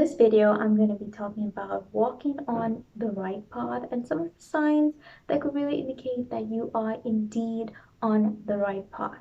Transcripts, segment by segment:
this video, I'm going to be talking about walking on the right path and some of the signs that could really indicate that you are indeed on the right path.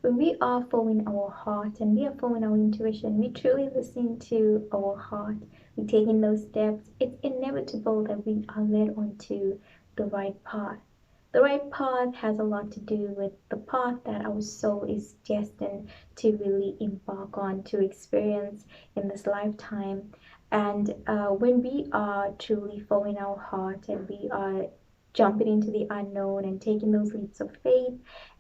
When we are following our heart and we are following our intuition, we truly listen to our heart, we taking those steps, it's inevitable that we are led onto the right path. The right path has a lot to do with the path that our soul is destined to really embark on, to experience in this lifetime. And when we are truly following our heart and we are jumping into the unknown and taking those leaps of faith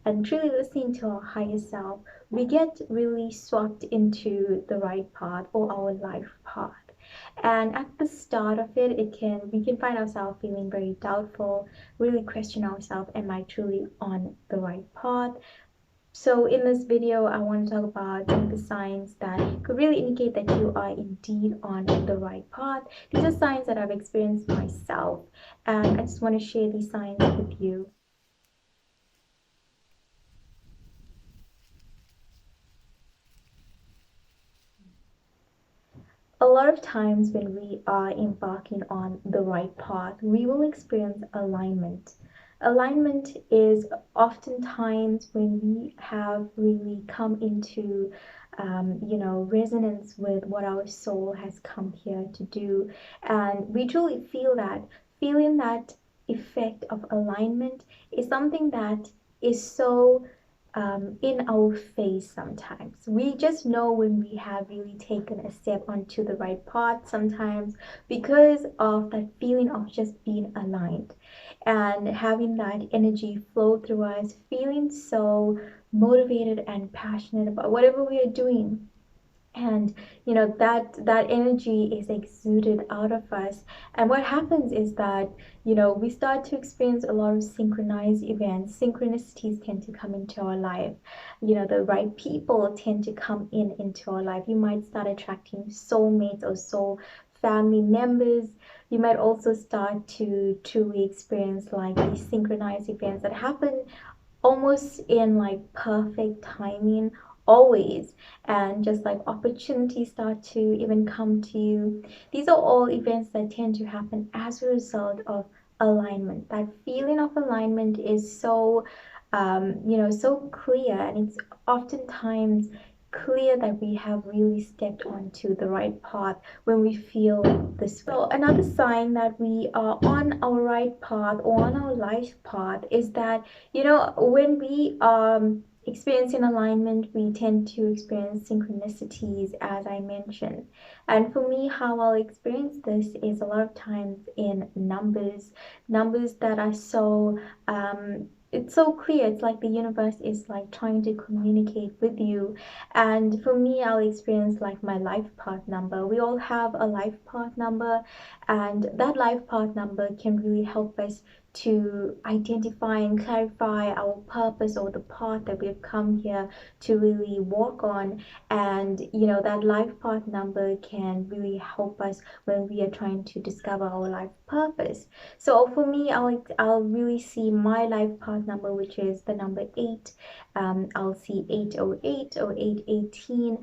and truly listening to our higher self, we get really swept into the right path or our life path. And at the start of it, we can find ourselves feeling very doubtful, really question ourselves, am I truly on the right path? So in this video, I want to talk about some of the signs that could really indicate that you are indeed on the right path. These are signs that I've experienced myself, and I just want to share these signs with you. A lot of times when we are embarking on the right path, we will experience alignment. Alignment is oftentimes when we have really come into, resonance with what our soul has come here to do. And we truly feel that. Feeling that effect of alignment is something that is so in our face sometimes. We just know when we have really taken a step onto the right path sometimes because of that feeling of just being aligned and having that energy flow through us, feeling so motivated and passionate about whatever we are doing. And that energy is exuded out of us, and what happens is that we start to experience a lot of synchronized events. Synchronicities tend to come into our life. The right people tend to come into our life. You might start attracting soulmates or soul family members. You might also start to truly experience like these synchronized events that happen almost in like perfect timing always, and just like opportunities start to even come to you. These are all events that tend to happen as a result of alignment. That feeling of alignment is so so clear, and it's oftentimes clear that we have really stepped onto the right path when we feel this way. So another sign that we are on our right path or on our life path is that when we experiencing alignment, we tend to experience synchronicities, as I mentioned. And for me, how I'll experience this is a lot of times in numbers that are so it's so clear. It's like the universe is like trying to communicate with you. And for me, I'll experience like my life path number. We all have a life path number, and that life path number can really help us to identify and clarify our purpose or the path that we have come here to really walk on. And that life path number can really help us when we are trying to discover our life purpose. So for me, I'll really see my life path number, which is the number 8. I'll see 808 or 818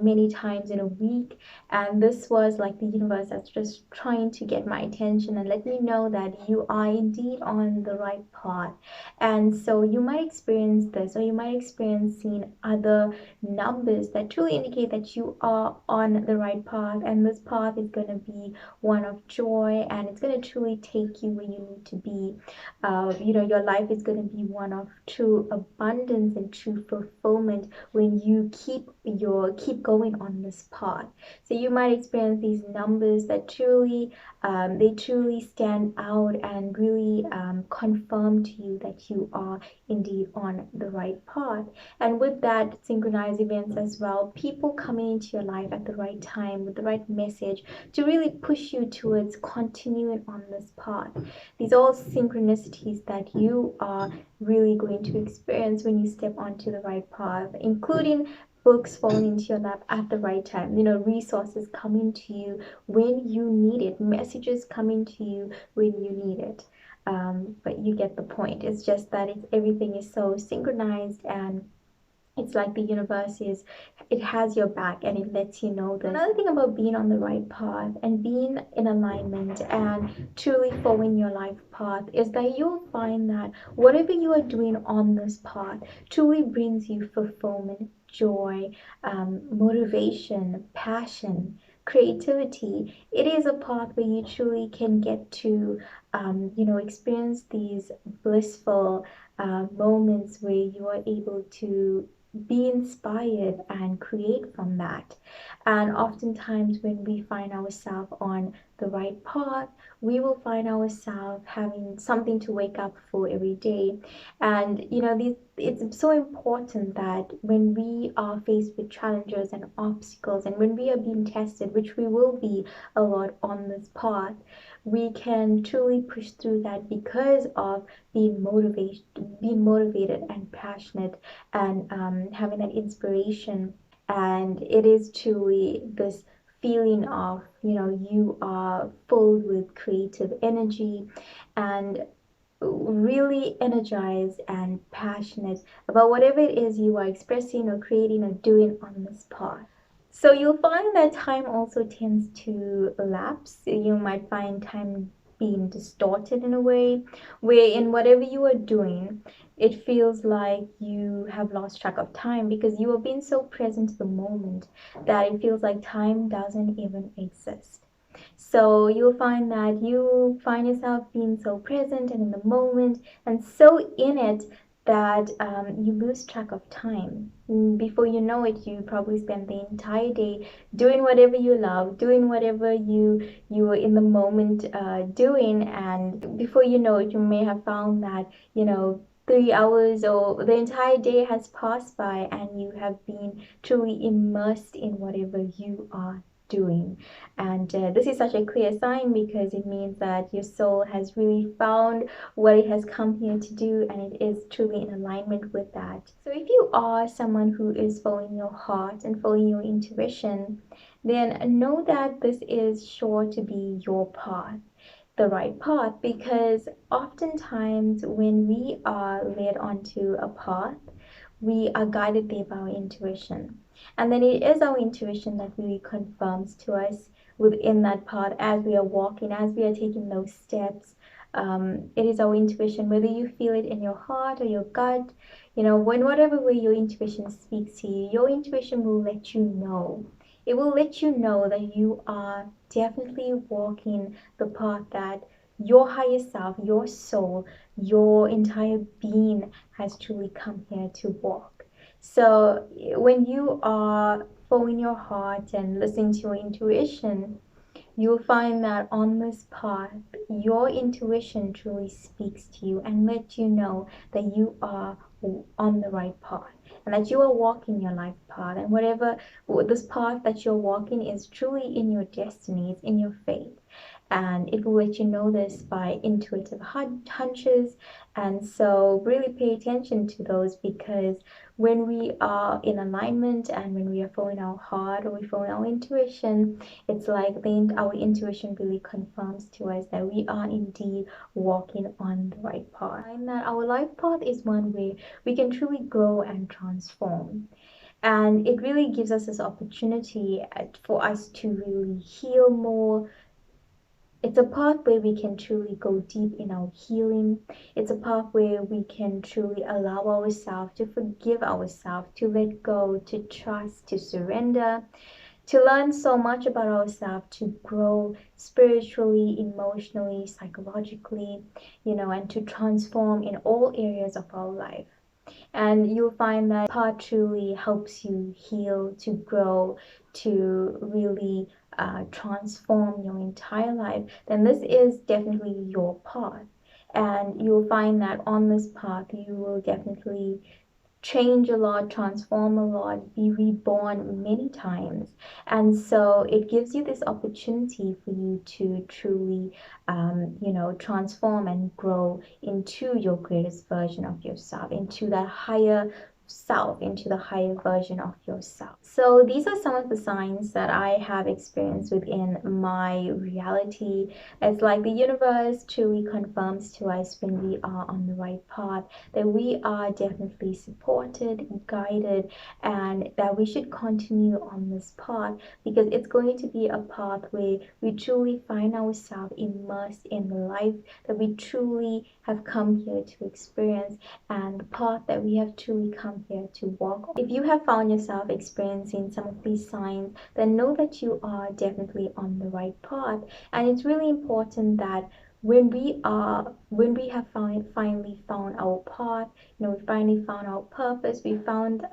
many times in a week. And this was like the universe that's just trying to get my attention and let me know that you are indeed on the right path. And so you might experience this, or you might experience seeing other numbers that truly indicate that you are on the right path, and this path is going to be one of joy, and it's going to truly take you where you need to be. Your life is going to be one of true abundance and true fulfillment when you keep going on this path. So you might experience these numbers that truly they truly stand out and really confirm to you that you are indeed on the right path. And with that, synchronized events as well, people coming into your life at the right time with the right message to really push you towards continuing on this path. These are all synchronicities that you are really going to experience when you step onto the right path, including books falling into your lap at the right time, resources coming to you when you need it, messages coming to you when you need it. But you get the point. It's just that everything is so synchronized, and It's like the universe is, it has your back and it lets you know this. Another thing about being on the right path and being in alignment and truly following your life path is that you'll find that whatever you are doing on this path truly brings you fulfillment, joy, motivation, passion, creativity. It is a path where you truly can get to experience these blissful moments where you are able to be inspired and create from that. And oftentimes, when we find ourselves on the right path, we will find ourselves having something to wake up for every day. And it's so important that when we are faced with challenges and obstacles, and when we are being tested, which we will be a lot on this path, we can truly push through that because of being motivated and passionate, and having that inspiration. And it is truly this feeling of you are full with creative energy and really energized and passionate about whatever it is you are expressing or creating or doing on this path. So you'll find that time also tends to lapse. You might find time being distorted in a way where in whatever you are doing, it feels like you have lost track of time because you are being so present to the moment that it feels like time doesn't even exist. So you'll find that you find yourself being so present and in the moment and so in it that you lose track of time. Before you know it, you probably spend the entire day doing whatever you love, doing whatever you were in the moment doing, and before you know it, you may have found that 3 hours or the entire day has passed by, and you have been truly immersed in whatever you are doing. And this is such a clear sign because it means that your soul has really found what it has come here to do, and it is truly in alignment with that. So if you are someone who is following your heart and following your intuition, then know that this is sure to be your path, the right path, because oftentimes when we are led onto a path, we are guided there by our intuition. And then it is our intuition that really confirms to us within that path as we are walking, as we are taking those steps. It is our intuition, whether you feel it in your heart or your gut, when whatever way your intuition speaks to you, your intuition will let you know. It will let you know that you are definitely walking the path that your higher self, your soul, your entire being has truly come here to walk. So when you are following your heart and listening to your intuition, you'll find that on this path, your intuition truly speaks to you and lets you know that you are on the right path and that you are walking your life path. And whatever this path that you're walking is truly in your destiny, it's in your fate. And it will let you know this by intuitive hunches. And so, really pay attention to those, because when we are in alignment and when we are following our heart or we follow our intuition, it's like our intuition really confirms to us that we are indeed walking on the right path. And that our life path is one where we can truly grow and transform. And it really gives us this opportunity for us to really heal more. It's a path where we can truly go deep in our healing. It's a path where we can truly allow ourselves to forgive ourselves, to let go, to trust, to surrender, to learn so much about ourselves, to grow spiritually, emotionally, psychologically, and to transform in all areas of our life. And you'll find that path truly helps you heal, to grow, to really transform your entire life. Then this is definitely your path. And you'll find that on this path, you will definitely change a lot, transform a lot, be reborn many times. And so it gives you this opportunity for you to truly, transform and grow into your greatest version of yourself, into that higher self, into the higher version of yourself. So these are some of the signs that I have experienced within my reality. It's like the universe truly confirms to us when we are on the right path, that we are definitely supported, guided, and that we should continue on this path, because it's going to be a path where we truly find ourselves immersed in the life that we truly have come here to experience, and the path that we have truly come here to walk on. If you have found yourself experiencing some of these signs, then know that you are definitely on the right path. And it's really important that when we have finally found our path, we finally found our purpose, we found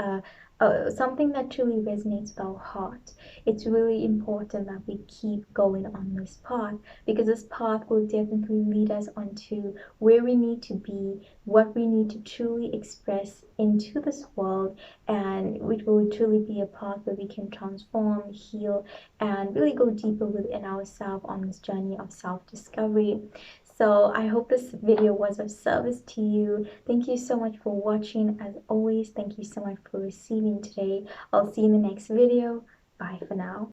something that truly resonates with our heart, it's really important that we keep going on this path, because this path will definitely lead us onto where we need to be, what we need to truly express into this world, and which will truly be a path where we can transform, heal, and really go deeper within ourselves on this journey of self-discovery. So I hope this video was of service to you. Thank you so much for watching. As always, thank you so much for receiving today. I'll see you in the next video. Bye for now.